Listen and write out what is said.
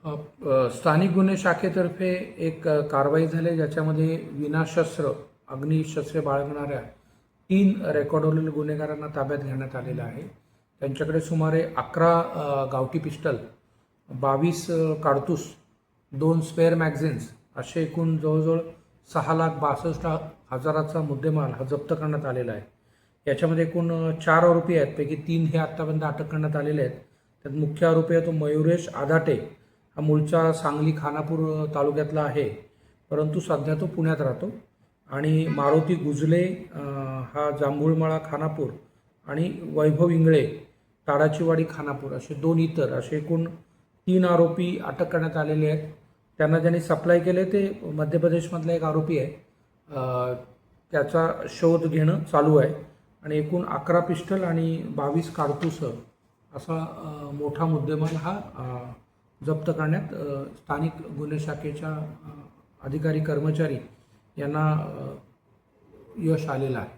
स्थानिक गुन्हे शाखेतर्फे एक कारवाई झाली ज्याच्यामध्ये विनाशस्त्र अग्निशस्त्रे बाळगणाऱ्या 3 रेकॉर्डवरील गुन्हेगारांना ताब्यात घेण्यात आलेलं आहे। त्यांच्याकडे सुमारे 11 गावठी पिस्टल, 22 काडतूस, 2 स्पेअर मॅगझिन्स असे एकूण जवळजवळ 6,62,000चा मुद्देमाल हा जप्त करण्यात आलेला आहे। याच्यामध्ये एकूण 4 आरोपी आहेत, पैकी 3 हे आत्तापर्यंत अटक करण्यात आलेले आहेत। त्यात मुख्य आरोपी आहे तो मयुरेश आधाटे, हा मूळचा सांगली खानापूर तालुक्यातला आहे, परंतु सध्या तो पुण्यात राहतो। आणि मारुती गुजले हा जांभूळमाळा खानापूर आणि वैभव इंगळे ताडाचीवाडी खानापूर असे 2 इतर असे एकूण 3 आरोपी अटक करण्यात आलेले आहेत। त्यांना ज्यांनी सप्लाय केले ते मध्य प्रदेशमधला एक आरोपी आहे, त्याचा शोध घेणं चालू आहे। आणि एकूण 11 पिस्टल आणि 22 काडतूस असा मोठा मुद्देमाल हा जप्त करण्यात स्थानिक गुन्हे शाखेच्या अधिकारी कर्मचारी यांना यश आलेलं आहे।